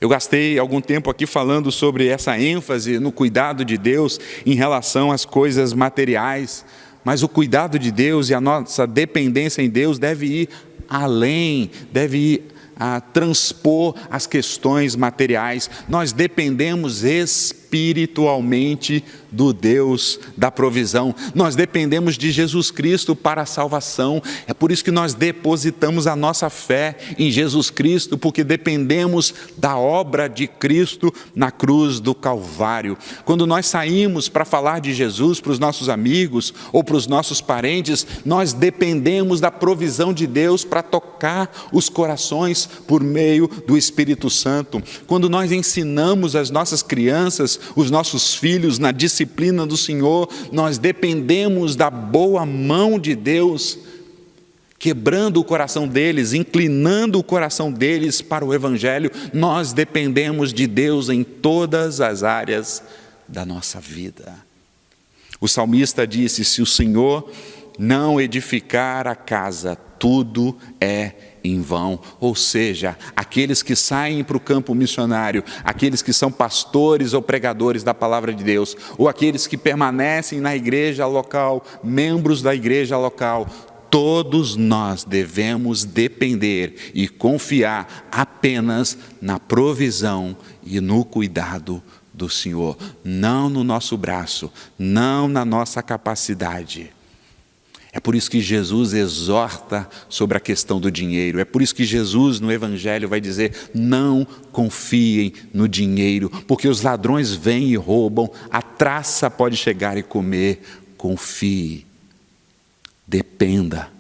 Eu gastei algum tempo aqui falando sobre essa ênfase no cuidado de Deus em relação às coisas materiais, mas o cuidado de Deus e a nossa dependência em Deus deve ir além, deve ir a transpor as questões materiais. Nós dependemos espiritualmente espiritualmente do Deus da provisão. Nós dependemos de Jesus Cristo para a salvação. É por isso que nós depositamos a nossa fé em Jesus Cristo, porque dependemos da obra de Cristo na cruz do Calvário. Quando nós saímos para falar de Jesus para os nossos amigos ou para os nossos parentes, nós dependemos da provisão de Deus para tocar os corações por meio do Espírito Santo. Quando nós ensinamos as nossas crianças, os nossos filhos na disciplina do Senhor, nós dependemos da boa mão de Deus, quebrando o coração deles, inclinando o coração deles para o Evangelho. Nós dependemos de Deus em todas as áreas da nossa vida. O salmista disse: se o Senhor não edificar a casa, tudo é em vão. Ou seja, aqueles que saem para o campo missionário, aqueles que são pastores ou pregadores da palavra de Deus, ou aqueles que permanecem na igreja local, membros da igreja local, todos nós devemos depender e confiar apenas na provisão e no cuidado do Senhor, não no nosso braço, não na nossa capacidade. É por isso que Jesus exorta sobre a questão do dinheiro. É por isso que Jesus no Evangelho vai dizer: não confiem no dinheiro, porque os ladrões vêm e roubam, a traça pode chegar e comer. Confie, dependa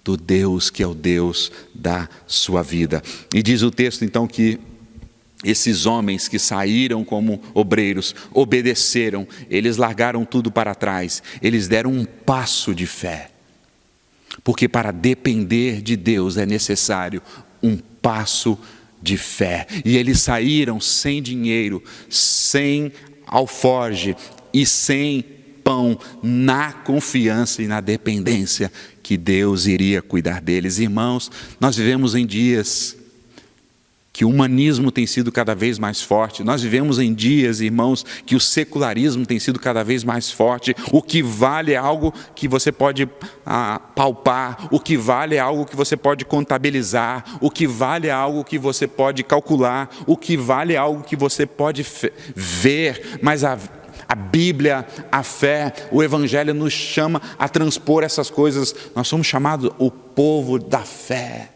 do Deus que é o Deus da sua vida. E diz o texto então que esses homens que saíram como obreiros, obedeceram, eles largaram tudo para trás, eles deram um passo de fé, porque para depender de Deus é necessário um passo de fé, e eles saíram sem dinheiro, sem alforje e sem pão, na confiança e na dependência que Deus iria cuidar deles. Irmãos, nós vivemos em dias que o humanismo tem sido cada vez mais forte. Nós vivemos em dias, irmãos, que o secularismo tem sido cada vez mais forte. O que vale é algo que você pode palpar, o que vale é algo que você pode contabilizar, o que vale é algo que você pode calcular, o que vale é algo que você pode ver, mas a Bíblia, a fé, o Evangelho nos chama a transpor essas coisas. Nós somos chamados o povo da fé.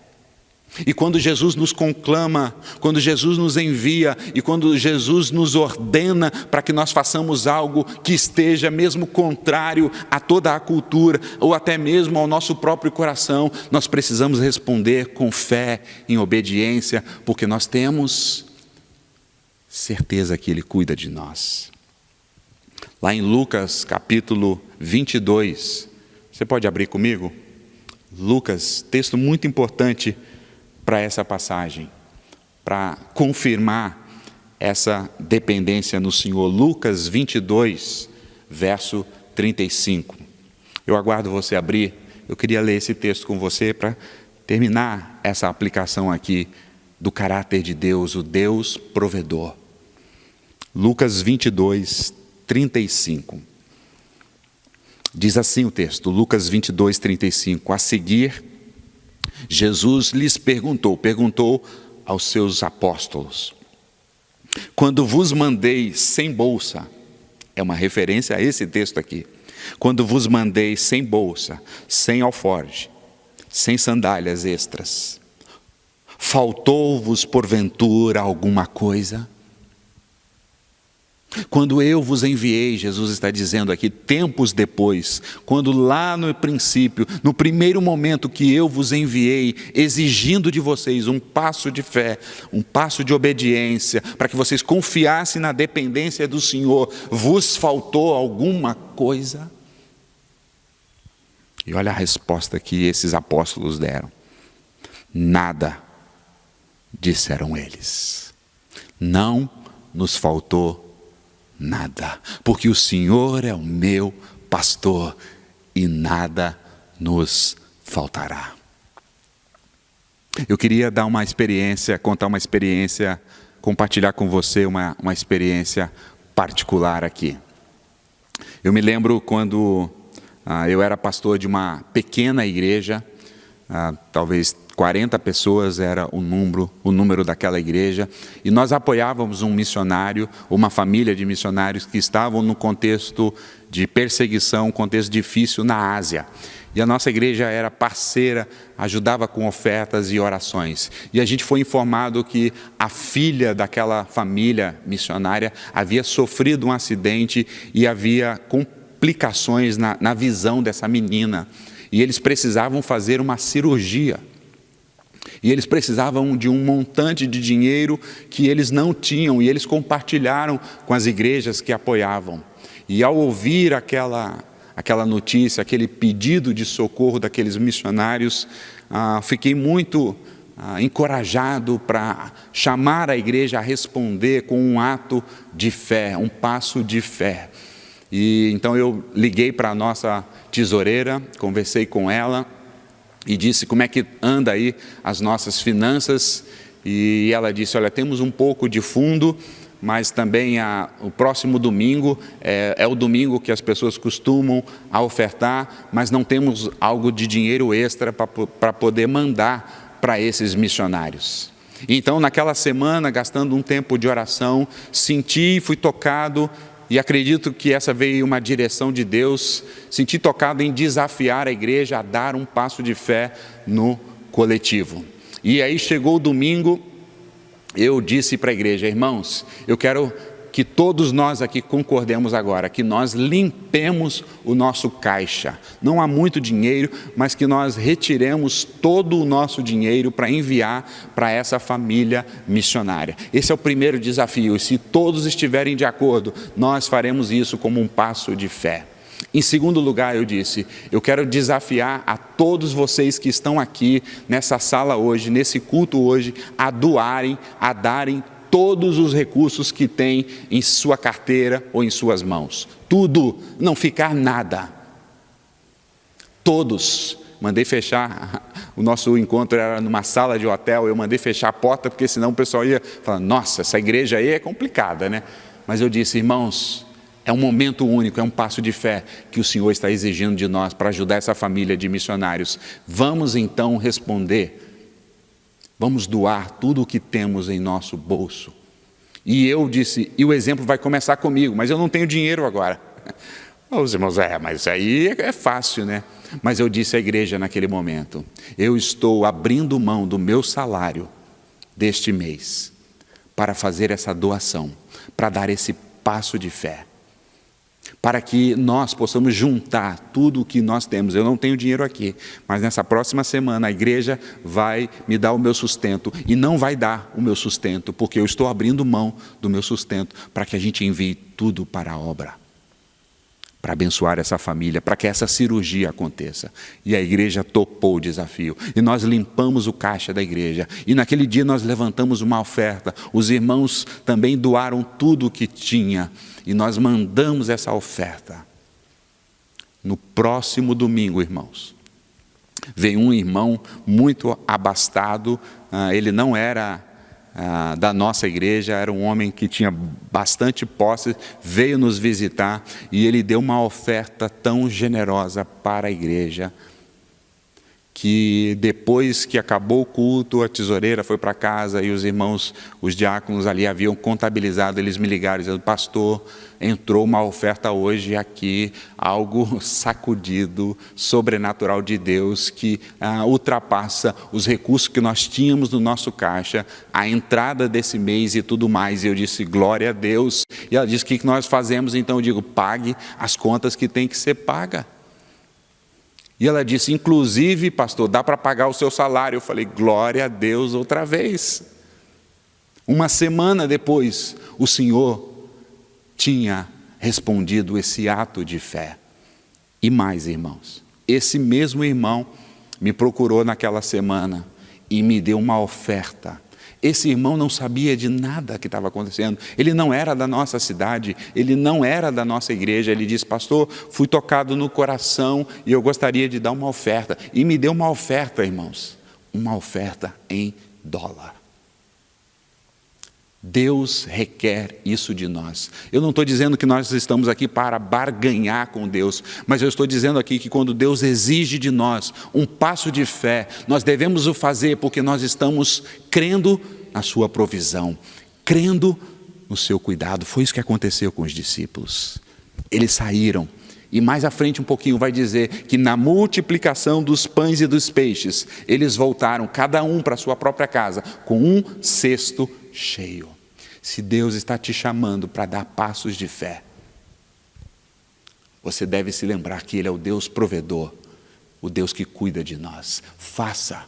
E quando Jesus nos conclama, quando Jesus nos envia e quando Jesus nos ordena para que nós façamos algo que esteja mesmo contrário a toda a cultura ou até mesmo ao nosso próprio coração, nós precisamos responder com fé, em obediência, porque nós temos certeza que Ele cuida de nós. Lá em Lucas capítulo 22, você pode abrir comigo? Lucas, texto muito importante para essa passagem, para confirmar essa dependência no Senhor. Lucas 22, verso 35. Eu aguardo você abrir. Eu queria ler esse texto com você para terminar essa aplicação aqui do caráter de Deus, o Deus provedor. Lucas 22, 35. Diz assim o texto, Lucas 22, 35. A seguir, Jesus lhes perguntou aos seus apóstolos: quando vos mandei sem bolsa, é uma referência a esse texto aqui, quando vos mandei sem bolsa, sem alforje, sem sandálias extras, faltou-vos porventura alguma coisa? Quando eu vos enviei, Jesus está dizendo aqui, tempos depois, quando lá no princípio, no primeiro momento que eu vos enviei, exigindo de vocês um passo de fé, um passo de obediência, para que vocês confiassem na dependência do Senhor, vos faltou alguma coisa? E olha a resposta que esses apóstolos deram: nada, disseram eles, não nos faltou nada, porque o Senhor é o meu pastor e nada nos faltará. Eu queria dar uma experiência, contar uma experiência, compartilhar com você uma experiência particular aqui. Eu me lembro quando eu era pastor de uma pequena igreja, talvez 40 pessoas era o número daquela igreja, e nós apoiávamos um missionário, uma família de missionários que estavam no contexto de perseguição, um contexto difícil na Ásia. E a nossa igreja era parceira, ajudava com ofertas e orações. E a gente foi informado que a filha daquela família missionária havia sofrido um acidente e havia complicações na visão dessa menina. E eles precisavam fazer uma cirurgia. E eles precisavam de um montante de dinheiro que eles não tinham, e eles compartilharam com as igrejas que apoiavam. E ao ouvir aquela notícia, aquele pedido de socorro daqueles missionários, fiquei muito encorajado para chamar a igreja a responder com um ato de fé, um passo de fé. E então eu liguei para a nossa tesoureira, conversei com ela e disse como é que anda aí as nossas finanças, e ela disse: olha, temos um pouco de fundo, mas também o próximo domingo é o domingo que as pessoas costumam ofertar, mas não temos algo de dinheiro extra para poder mandar para esses missionários. Então, naquela semana, gastando um tempo de oração, senti, fui tocado, e acredito que essa veio uma direção de Deus, senti tocado em desafiar a igreja a dar um passo de fé no coletivo. E aí chegou o domingo, eu disse para a igreja: irmãos, eu quero que todos nós aqui concordemos agora, que nós limpemos o nosso caixa. Não há muito dinheiro, mas que nós retiremos todo o nosso dinheiro para enviar para essa família missionária. Esse é o primeiro desafio, e se todos estiverem de acordo, nós faremos isso como um passo de fé. Em segundo lugar, eu disse: eu quero desafiar a todos vocês que estão aqui nessa sala hoje, nesse culto hoje, a doarem, a darem todos os recursos que tem em sua carteira ou em suas mãos. Tudo, não ficar nada. Todos. Mandei fechar, o nosso encontro era numa sala de hotel, eu mandei fechar a porta, porque senão o pessoal ia falar: nossa, essa igreja aí é complicada, né? Mas eu disse: irmãos, é um momento único, é um passo de fé que o Senhor está exigindo de nós para ajudar essa família de missionários. Vamos então responder. Vamos doar tudo o que temos em nosso bolso. E eu disse: e o exemplo vai começar comigo, mas eu não tenho dinheiro agora. Os irmãos: mas aí é fácil, né? Mas eu disse à igreja naquele momento: eu estou abrindo mão do meu salário deste mês para fazer essa doação, para dar esse passo de fé, para que nós possamos juntar tudo o que nós temos. Eu não tenho dinheiro aqui, mas nessa próxima semana a igreja vai me dar o meu sustento, e não vai dar o meu sustento, porque eu estou abrindo mão do meu sustento para que a gente envie tudo para a obra, para abençoar essa família, para que essa cirurgia aconteça. E a igreja topou o desafio, e nós limpamos o caixa da igreja, e naquele dia nós levantamos uma oferta. Os irmãos também doaram tudo o que tinha, e nós mandamos essa oferta. No próximo domingo, irmãos, veio um irmão muito abastado, ele não era da nossa igreja, era um homem que tinha bastante posse, veio nos visitar, e ele deu uma oferta tão generosa para a igreja, que depois que acabou o culto, a tesoureira foi para casa, e os irmãos, os diáconos ali haviam contabilizado, eles me ligaram dizendo: pastor, entrou uma oferta hoje aqui, algo sacudido, sobrenatural de Deus, que ultrapassa os recursos que nós tínhamos no nosso caixa, a entrada desse mês e tudo mais. E eu disse: glória a Deus. E ela disse: o que nós fazemos? Então eu digo: pague as contas que tem que ser paga. E ela disse: inclusive, pastor, dá para pagar o seu salário. Eu falei: glória a Deus outra vez. Uma semana depois, o Senhor tinha respondido esse ato de fé. E mais, irmãos, esse mesmo irmão me procurou naquela semana e me deu uma oferta. Esse irmão não sabia de nada que estava acontecendo, ele não era da nossa cidade, ele não era da nossa igreja. Ele disse: pastor, fui tocado no coração e eu gostaria de dar uma oferta. E me deu uma oferta, irmãos, uma oferta em dólar. Deus requer isso de nós. Eu não estou dizendo que nós estamos aqui para barganhar com Deus, mas eu estou dizendo aqui que quando Deus exige de nós um passo de fé, nós devemos o fazer porque nós estamos crendo na sua provisão, crendo no seu cuidado. Foi isso que aconteceu com os discípulos. Eles saíram. E mais à frente um pouquinho vai dizer que na multiplicação dos pães e dos peixes, eles voltaram, cada um para a sua própria casa, com um cesto cheio. Se Deus está te chamando para dar passos de fé, você deve se lembrar que Ele é o Deus provedor, o Deus que cuida de nós. Faça,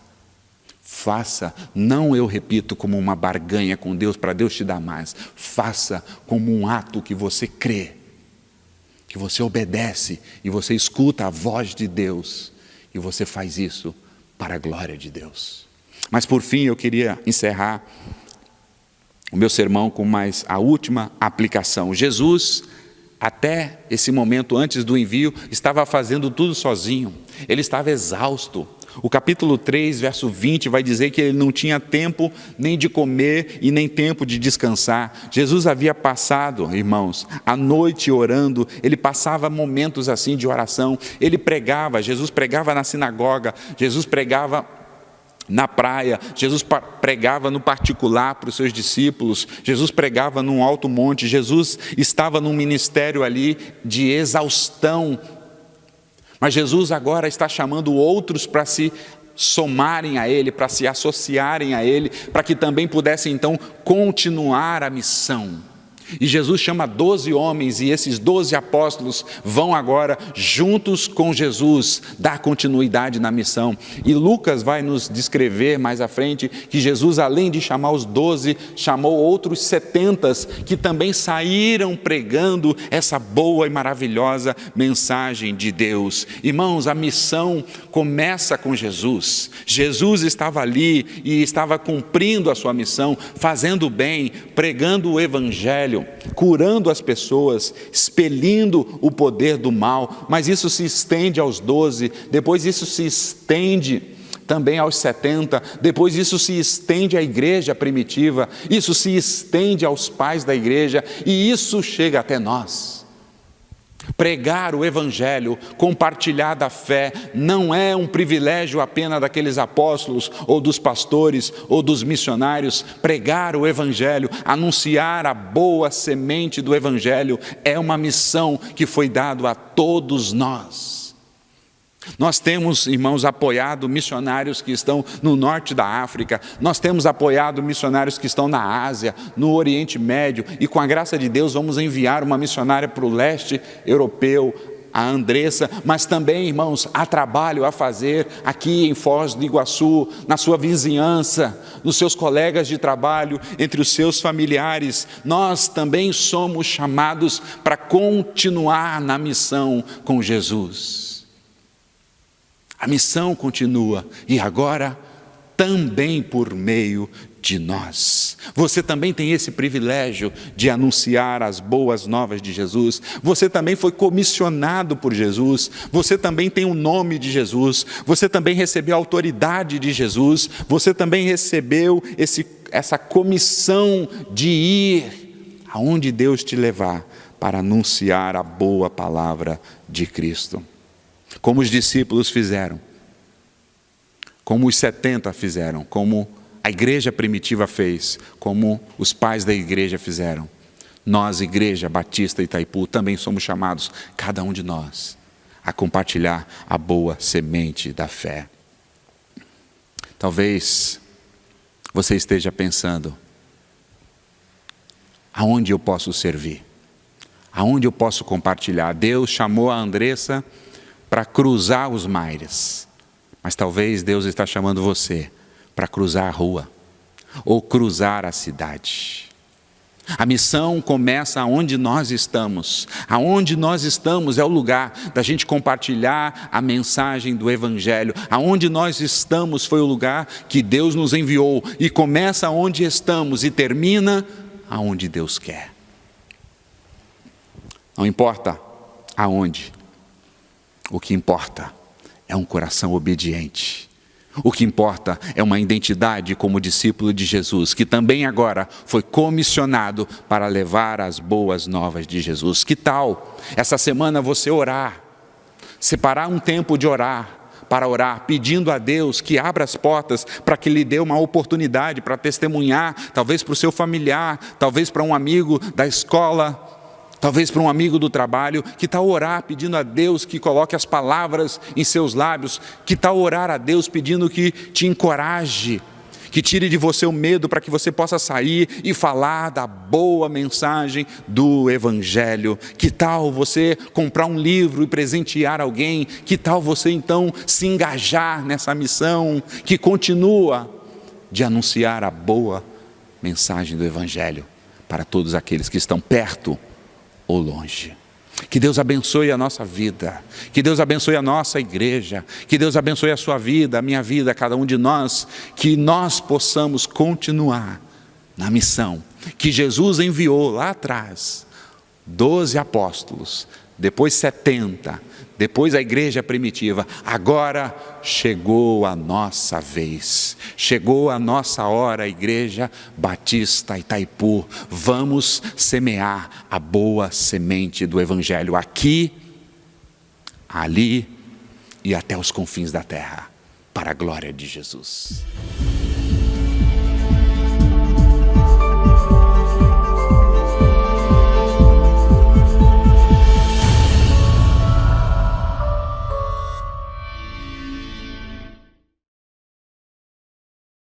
não, eu repito, como uma barganha com Deus para Deus te dar mais. Faça como um ato que você crê, que você obedece e você escuta a voz de Deus e você faz isso para a glória de Deus. Mas por fim eu queria encerrar o meu sermão com mais a última aplicação. Jesus, até esse momento, antes do envio, estava fazendo tudo sozinho. Ele estava exausto. O capítulo 3, verso 20, vai dizer que ele não tinha tempo nem de comer e nem tempo de descansar. Jesus havia passado, irmãos, a noite orando. Ele passava momentos assim de oração. Ele pregava, Jesus pregava na sinagoga, Jesus pregava na praia, Jesus pregava no particular para os seus discípulos, Jesus pregava num alto monte, Jesus estava num ministério ali de exaustão, mas Jesus agora está chamando outros para se somarem a Ele, para se associarem a Ele, para que também pudessem então continuar a missão. E Jesus chama 12 homens e esses 12 apóstolos vão agora juntos com Jesus dar continuidade na missão. E Lucas vai nos descrever mais à frente que Jesus, além de chamar os 12, chamou outros 70 que também saíram pregando essa boa e maravilhosa mensagem de Deus. Irmãos, a missão começa com Jesus. Jesus estava ali e estava cumprindo a sua missão, fazendo o bem, pregando o evangelho, curando as pessoas, expelindo o poder do mal, mas isso se estende aos 12, depois isso se estende também aos 70, depois isso se estende à igreja primitiva, isso se estende aos pais da igreja e isso chega até nós. Pregar o evangelho, compartilhar da fé, não é um privilégio apenas daqueles apóstolos, ou dos pastores, ou dos missionários. Pregar o evangelho, anunciar a boa semente do evangelho, é uma missão que foi dada a todos nós. Nós temos, irmãos, apoiado missionários que estão no norte da África, nós temos apoiado missionários que estão na Ásia, no Oriente Médio, e com a graça de Deus vamos enviar uma missionária para o leste europeu, a Andressa, mas também, irmãos, há trabalho a fazer aqui em Foz do Iguaçu, na sua vizinhança, nos seus colegas de trabalho, entre os seus familiares. Nós também somos chamados para continuar na missão com Jesus. A missão continua e agora também por meio de nós. Você também tem esse privilégio de anunciar as boas novas de Jesus. Você também foi comissionado por Jesus. Você também tem o nome de Jesus. Você também recebeu a autoridade de Jesus. Você também recebeu essa comissão de ir aonde Deus te levar para anunciar a boa palavra de Cristo. Como os discípulos fizeram, como os 70 fizeram, como a igreja primitiva fez, como os pais da igreja fizeram. Nós, Igreja Batista Itaipu, também somos chamados, cada um de nós, a compartilhar a boa semente da fé. Talvez você esteja pensando, aonde eu posso servir? Aonde eu posso compartilhar? Deus chamou a Andressa para cruzar os mares, mas talvez Deus está chamando você para cruzar a rua, ou cruzar a cidade. A missão começa aonde nós estamos. Aonde nós estamos é o lugar da gente compartilhar a mensagem do Evangelho. Aonde nós estamos foi o lugar que Deus nos enviou, e começa onde estamos e termina aonde Deus quer. Não importa aonde, o que importa é um coração obediente, O que importa é uma identidade como discípulo de Jesus, que também agora foi comissionado para levar as boas novas de Jesus. Que tal essa semana você orar, separar um tempo de orar, para orar, pedindo a Deus que abra as portas para que lhe dê uma oportunidade para testemunhar, talvez para o seu familiar, talvez para um amigo da escola, talvez para um amigo do trabalho. Que tal orar pedindo a Deus que coloque as palavras em seus lábios? Que tal orar a Deus pedindo que te encoraje, que tire de você o medo para que você possa sair e falar da boa mensagem do Evangelho? Que tal você comprar um livro e presentear alguém? Que tal você então se engajar nessa missão que continua de anunciar a boa mensagem do Evangelho para todos aqueles que estão perto ou longe? Que Deus abençoe a nossa vida, que Deus abençoe a nossa igreja, que Deus abençoe a sua vida, a minha vida, cada um de nós, que nós possamos continuar na missão que Jesus enviou lá atrás, 12 apóstolos, depois 70, depois a igreja primitiva. Agora chegou a nossa vez, chegou a nossa hora, Igreja Batista Itaipu. Vamos semear a boa semente do Evangelho aqui, ali e até os confins da terra, para a glória de Jesus.